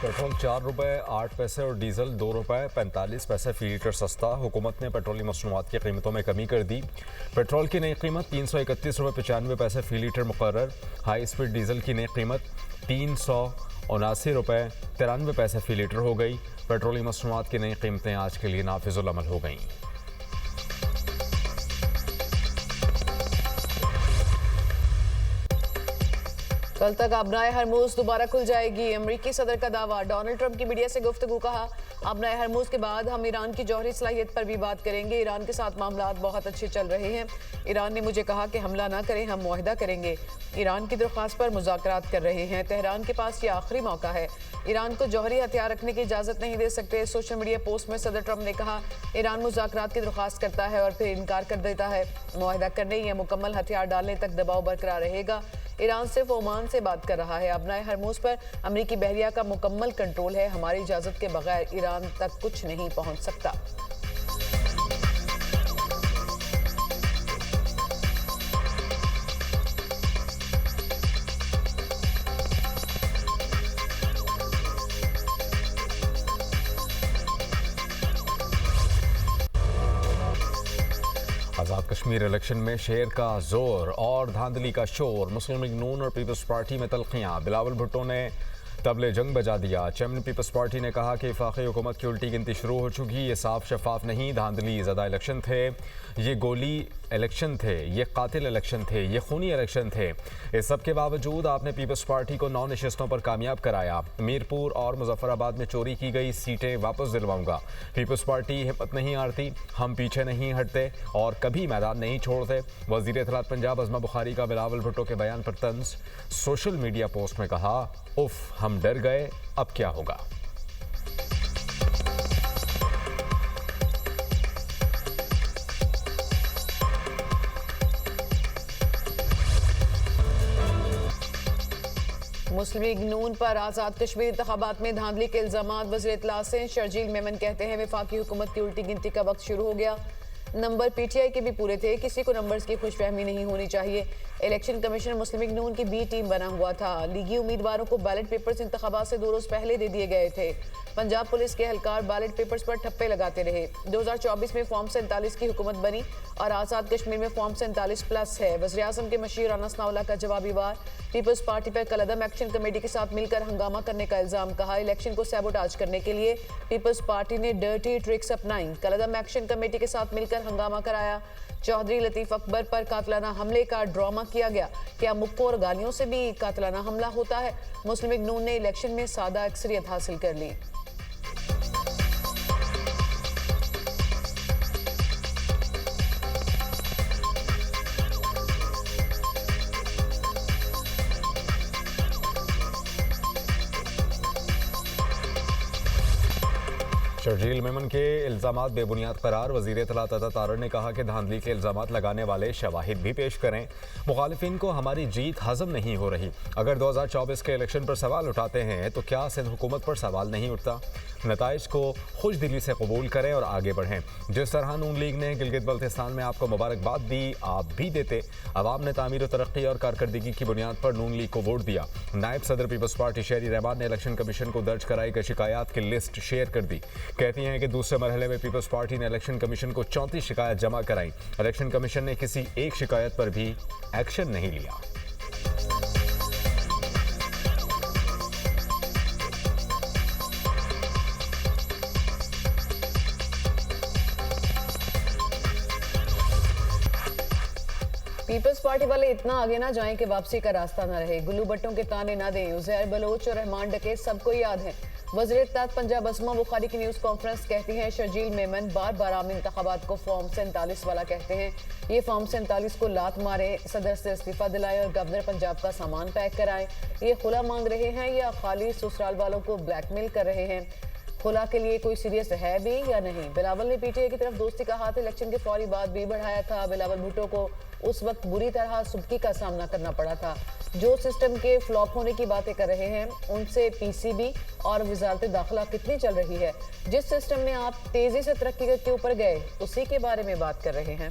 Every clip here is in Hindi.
पेट्रोल 4 रुपये 8 पैसे और डीजल 2 रुपये 45 पैसे फी लीटर सस्ता। हुकूमत ने पेट्रोलियम मसनूआत की कीमतों में कमी कर दी। पेट्रोल की नई कीमत 331 रुपये 95 पैसे फी लीटर मुकर्रर। हाई स्पीड डीजल की नई कीमत 379 रुपये 93 पैसे फी लीटर हो गई। पेट्रोलियम मसनूआत की नई कीमतें आज के लिए नाफिजुल अमल हो गईं। कल तक आबनाए हरमूज दोबारा खुल जाएगी। अमरीकी सदर का दावा। डोनाल्ड ट्रंप की मीडिया से गुफ्तगू। कहा, आबनाए हरमूज के बाद हम ईरान की जौहरी सलाहियत पर भी बात करेंगे। ईरान के साथ मामलात बहुत अच्छे चल रहे हैं। ईरान ने मुझे कहा कि हमला ना करें, हम मुआहदा करेंगे। ईरान की दरख्वास्त पर मुज़ाकरात कर रहे हैं। तेहरान के पास ये आखिरी मौका है। ईरान को जौहरी हथियार रखने की इजाज़त नहीं दे सकते। सोशल मीडिया पोस्ट में सदर ट्रंप ने कहा, ईरान मुज़ाकरात की दरख्वास्त करता है और फिर इनकार कर देता है। मुआहदा करने या मुकम्मल हथियार डालने तक दबाव बरकरार रहेगा। ईरान सिर्फ ओमान से बात कर रहा है। आबनाए हरमूज पर अमरीकी बहरिया का मुकम्मल कंट्रोल है। हमारी इजाज़त के बगैर ईरान तक कुछ नहीं पहुंच सकता। आज़ाद कश्मीर इलेक्शन में शेर का जोर और धांधली का शोर। मुस्लिम लीग नून और पीपल्स पार्टी में तल्खियाँ। बिलावल भुट्टो ने तबले जंग बजा दिया। चेयरमैन पीपल्स पार्टी ने कहा कि वफाकी हुकूमत की उल्टी गिनती शुरू हो चुकी। ये साफ शफाफ नहीं, धांधली ज़्यादा इलेक्शन थे, ये गोली इलेक्शन थे, ये कातिल इलेक्शन थे, ये खूनी इलेक्शन थे। इस सब के बावजूद आपने पीपल्स पार्टी को 9 नशिस्तों पर कामयाब कराया। मीरपुर और मुजफ्फराबाद में चोरी की गई सीटें वापस दिलवाऊंगा। पीपल्स पार्टी हिम्मत नहीं हारती, हम पीछे नहीं हटते और कभी मैदान नहीं छोड़ते। वज़ीर इत्तलात पंजाब अज़मा बुखारी का बिलावल भुट्टो के बयान पर तंज। सोशल मीडिया पोस्ट में कहा, उफ हम डर गए, अब क्या होगा। मुस्लिम लीग नून पर आज़ाद कश्मीर इंतखाबात में धांधली के इल्जामात। वज़ीर इत्तलात से शर्जील मेमन कहते हैं, वफाकी हुकूमत की उल्टी गिनती का वक्त शुरू हो गया। नंबर पीटीआई के भी पूरे थे, किसी को नंबर्स की खुशफहमी नहीं होनी चाहिए। इलेक्शन कमीशन मुस्लिम लीग नून की बी टीम बना हुआ था। लीगी उम्मीदवारों को बैलेट पेपर्स इंतखाबात से 2 रोज पहले दे दिए गए थे। पंजाब पुलिस के एहलकार बैलेट पेपर्स पर ठप्पे लगाते रहे। 2024 में फॉर्म 47 की हुकूमत बनी और आज़ाद कश्मीर में फॉर्म 47+ है। वज़ीर आज़म के मशीर अनस नाउल्लाह का जवाबी वार। पीपल्स पार्टी पर कलअदम एक्शन कमेटी के साथ मिलकर हंगामा करने का इल्जाम। कहा, इलेक्शन को सैबोटाज करने के लिए पीपल्स पार्टी ने डर्टी ट्रिक्स अपनाई। कलअदम एक्शन कमेटी के साथ मिलकर हंगामा कराया। चौधरी लतीफ अकबर पर कातलाना हमले का ड्रामा किया गया। क्या मुक्कों और गालियों से भी कातलाना हमला होता है? मुस्लिम लीग नून ने इलेक्शन में सादा अक्सरियत हासिल कर ली। शर्जील मेमन के इल्जामात बेबुनियाद करार। वज़ीर इत्तलात अता तारड़ ने कहा कि धांधली के इल्जामात लगाने वाले शवाहिद भी पेश करें। मुखालिफिन को हमारी जीत हजम नहीं हो रही। अगर 2024 के इलेक्शन पर सवाल उठाते हैं तो क्या सिंध हुकूमत पर सवाल नहीं उठता? नताइज को खुश दिली से कबूल करें और आगे बढ़ें। जिस तरह नून लीग ने गिलगित बल्तिस्तान में आपको मुबारकबाद दी, आप भी देते। अवाम ने तामीर तरक्की और कारकर्दगी की बुनियाद पर नून लीग को वोट दिया। नायब सदर पीपल्स पार्टी शहरी रहमान ने इलेक्शन कमीशन को दर्ज कराई गई शिकायत की लिस्ट शेयर कर दी। कहती हैं कि दूसरे मरहले में पीपल्स पार्टी ने इलेक्शन कमीशन को 34 शिकायत जमा कराई। इलेक्शन कमीशन ने किसी एक शिकायत पर भी एक्शन नहीं लिया। पीपल्स पार्टी वाले इतना आगे ना जाएं कि वापसी का रास्ता ना रहे। गुल्लू भट्टों के ताने ना दें। उज़ैर बलोच और रहमान डकैत सबको याद है। वज़ीर इत्तलात पंजाब अज़मा बुखारी की न्यूज़ कॉन्फ्रेंस। कहती हैं, शर्जील मेमन बार बार आम इंतखाबात को फॉर्म 47 वाला कहते हैं। ये फॉर्म 47 को लात मारे, सदर से इस्तीफा दिलाए और गवर्नर पंजाब का सामान पैक कराएं। ये खुला मांग रहे हैं या खाली ससुराल वालों को ब्लैकमेल कर रहे हैं? खुला के लिए कोई सीरियस है भी या नहीं? बिलावल ने पीटीआई की तरफ दोस्ती का हाथ इलेक्शन के फौरी बाद भी बढ़ाया था। बिलावल भुट्टो को उस वक्त बुरी तरह सुबकी का सामना करना पड़ा था। जो सिस्टम के फ्लॉप होने की बातें कर रहे हैं, उनसे पीसीबी और वजारत दाखिला कितनी चल रही है? जिस सिस्टम में आप तेजी से तरक्की के ऊपर गए, उसी के बारे में बात कर रहे हैं।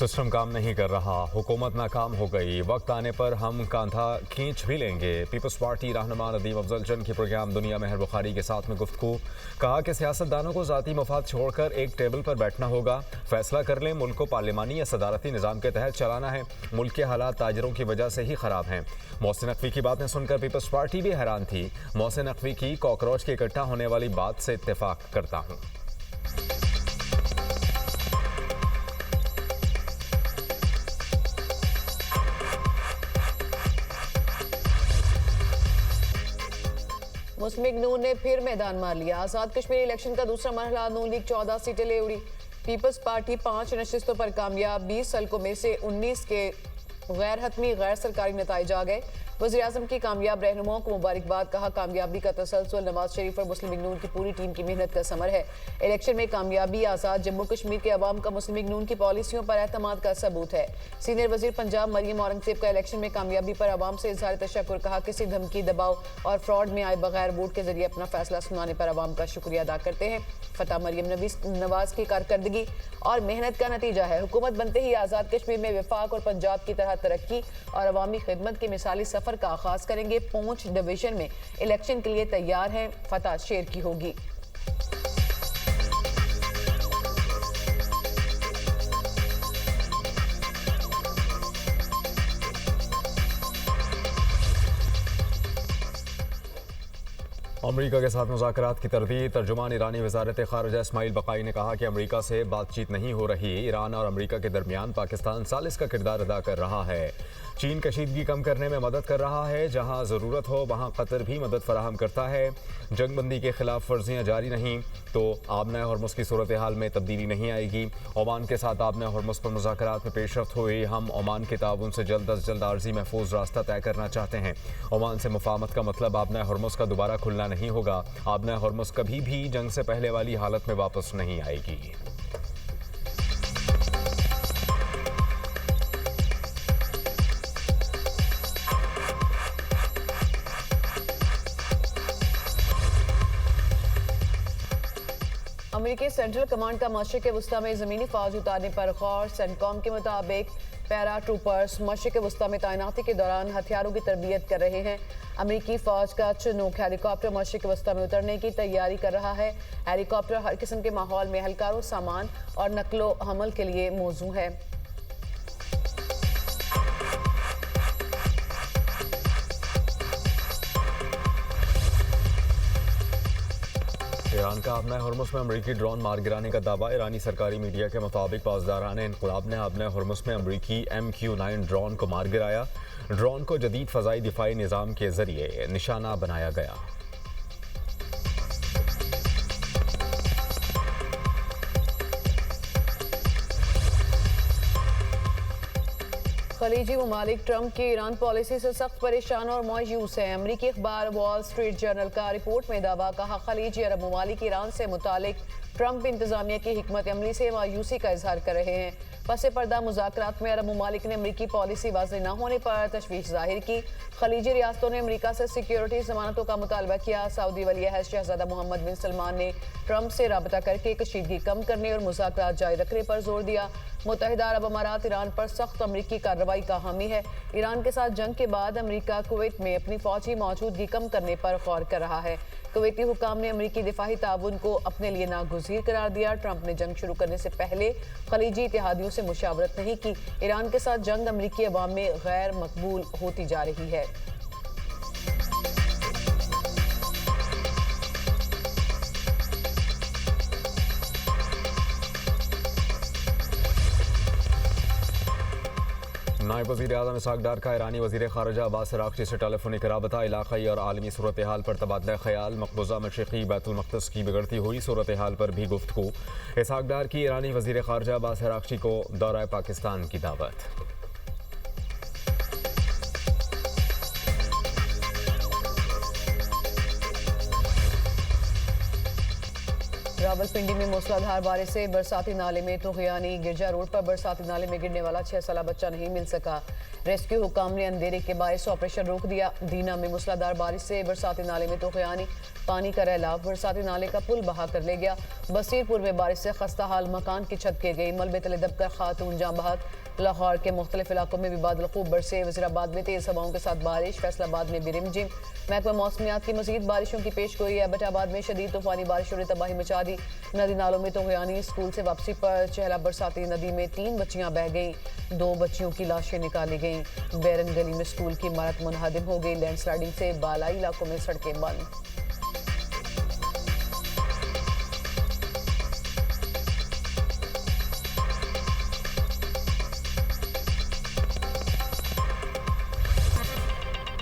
सिस्टम काम नहीं कर रहा, हुकूमत नाकाम हो गई, वक्त आने पर हम कांधा खींच भी लेंगे। पीपल्स पार्टी रहनुमा नदीम अफजल चंद की प्रोग्राम दुनिया मेहर बुखारी के साथ में गुफ्तगू। कहा कि सियासतदानों को ज़ाती मफाद छोड़कर एक टेबल पर बैठना होगा, फैसला कर लें मुल्क को पार्लिमानी या सदारती निज़ाम के तहत चलाना है। मुल्क के हालात ताजरों की वजह से ही ख़राब हैं। मोहसिन नकवी की बातें सुनकर पीपल्स पार्टी भी हैरान थी। मोहसिन नकवी की कॉकरोच के इकट्ठा होने वाली बात से इत्तेफाक करता हूँ। मुस्लिम लीग नून ने फिर मैदान मार लिया। आजाद कश्मीर इलेक्शन का दूसरा मरहला, नून लीग 14 सीटें ले उड़ी। पीपल्स पार्टी 5 नशिस्तों पर कामयाब। 20 हल्कों में से 19 के गैर हतमी गैर सरकारी नताइज आ गए। वज़ीर आज़म की कामयाब रहनुमाओं को मुबारकबाद। कहा कामयाबी का तसलसल नवाज शरीफ और मुस्लिम लीग नून की पूरी टीम की मेहनत का समर है। इलेक्शन में कामयाबी आज़ाद जम्मू कश्मीर के अवाम का मुस्लिम लीग नून की पॉलिसियों पर एतमाद का सबूत है। सीनियर वजीर पंजाब मरियम औरंगजेब का इलेक्शन में कामयाबी पर अवाम से इजहार तशक्कुर। कहा किसी धमकी, दबाव और फ्रॉड में आए बगैर वोट के जरिए अपना फैसला सुनाने पर अवाम का शुक्रिया अदा करते हैं। फतह मरियम नवाज की कारकर्दगी और मेहनत का नतीजा है। हुकूमत बनते ही आज़ाद कश्मीर में विफाक और पंजाब की तरह तरक्की और अवामी खिदमत के मिसाली सफर का आगाज करेंगे। पूंछ डिवीजन में इलेक्शन के लिए तैयार हैं, फतह शेर की होगी। अमरीका के साथ मुज़ाकरात की तरदीद। तर्जुमान ईरानी वज़ारत ख़ारिजा इस्माइल बक़ाई ने कहा कि अमरीका से बातचीत नहीं हो रही। ईरान और अमरीका के दरमियान पाकिस्तान सालिस का किरदार अदा कर रहा है। चीन कशीदगी कम करने में मदद कर रहा है। जहां ज़रूरत हो वहां कतर भी मदद फराहम करता है। जंगबंदी के खिलाफ वर्जियाँ जारी नहीं तो आबना हॉर्मुज़ की सूरत हाल में तब्दीली नहीं आएगी। ओमान के साथ आबना हॉर्मुज़ पर मुज़ाकरात में पेशरफ्त हुई। हम ओमान के ताउन से जल्द अज जल्द आर्जी महफूज रास्ता तय करना चाहते हैं। ओमान से मुफाहमत का मतलब आबना हॉर्मुज़ का दोबारा खुलना नहीं होगा। आबना हॉर्मुज़ कभी भी जंग से पहले वाली हालत में वापस नहीं आएगी। अमेरिकी सेंट्रल कमांड का मशरिक़ वस्ता में ज़मीनी फ़ौज उतारने पर गौर। सेंटकॉम के मुताबिक पैरा ट्रूपर्स मशरिक़ वस्ता में तैनाती के दौरान हथियारों की तरबियत कर रहे हैं। अमेरिकी फ़ौज का चिनूक हेलीकॉप्टर मशरिक़ वस्ता में उतरने की तैयारी कर रहा है। हेलीकॉप्टर हर किस्म के माहौल में एहलकारों, सामान और नकलो हमल के लिए मौजू है। ईरान का आबना हॉर्मुज़ में अमरीकी ड्रोन मार गिराने का दावा। ईरानी सरकारी मीडिया के मुताबिक पासदारान इनक़लाब ने आबना हॉर्मुज़ में अमरीकी MQ-9 ड्रोन को मार गिराया। ड्रोन को जदीद फ़ज़ाई दिफाई निज़ाम के ज़रिए निशाना बनाया गया। खलीजी ममालिक ट्रंप की ईरान पॉलिसी से सख्त परेशान और मायूस है। अमरीकी अखबार वॉल स्ट्रीट जर्नल का रिपोर्ट में दावा। कहा खलीजी अरब ममालिक ईरान से मुतालिक ट्रंप इंतजामिया की हिकमत अमली से मायूसी का इजहार कर रहे हैं। पसे पर्दा मुज़ाकरात में अरब ममालिक ने अमरीकी पॉलिसी वाज़ेह न होने पर तशवीश जाहिर की। खलीजी रियासतों ने अमरीका से सिक्योरिटी ज़मानतों का मुतालबा किया। सऊदी वली अहद शहजादा मोहम्मद बिन सलमान ने ट्रंप से रबता करके कशीदगी कम करने और मुज़ाकरात जारी रखने पर जोर दिया। मुत्तहिदा अरब अमारात ईरान पर सख्त अमरीकी कार्रवाई का हामी है। ईरान के साथ जंग के बाद अमरीका कुवैत में अपनी फौजी मौजूदगी कम करने पर गौर कर रहा है। कुवैती हुकाम ने अमरीकी दिफाही ताउन को अपने लिए नागुज़ीर करार दिया। ट्रंप ने जंग शुरू करने से पहले खलीजी इत्तेहादियों से मुशावरत नहीं की। ईरान के साथ जंग अमरीकी अवाम में गैर मकबूल होती जा रही है। नायब वज़ीर आज़म इसहाक़ डार का ईरानी वज़ीर ख़ारिजा अब्बास अराग़ची से टेलीफोनिक रबता। इलाक़ाई और आलमी सूरत हाल पर तबादला ख़याल। मक़बूज़ा मशरिक़ी बैतुल मक़दस की बिगड़ती हुई सूरत हाल पर भी गुफ्तगू। इसहाक़ डार की ईरानी वज़ीर ख़ारिजा अब्बास अराग़ची को दौरा पाकिस्तान की दावत। रावलपिंडी में मूसलाधार बारिश से बरसाती नाले में तुग़यानी। गिरजा रोड पर बरसाती नाले में गिरने वाला 6 साला बच्चा नहीं मिल सका। रेस्क्यू हुकाम ने अंधेरे के बायस ऑपरेशन रोक दिया। दीना में मूसलाधार बारिश से बरसाती नाले में तोखयानी, पानी का रैलाव बरसाती नाले का पुल बहा कर ले गया। बसीरपुर में बारिश से खस्ता हाल मकान की छत गिर गई, मलबे तले दबकर खातून जाँ बहक। लाहौर के मुख्तलिफ इलाकों में भी बादल खूब बरसे। वज़ीराबाद में तेज हवाओं के साथ बारिश, फैसलाबाद में भी रिमझिम। महकमा मौसमियात की मजीद बारिशों की पेश गोई। एबटाबाद में शदीद तूफानी बारिशों ने तबाही मचा दी। नदी नालों में तोगयानी, स्कूल से वापसी पर चहला बरसाती नदी में 3 बच्चियां बह गईं, 2 बच्चियों की लाशें निकाली गईं। बैरन गली में स्कूल की इमारत मुनहदम हो गई। लैंडस्लाइडिंग से बालाई इलाकों में सड़कें बंद।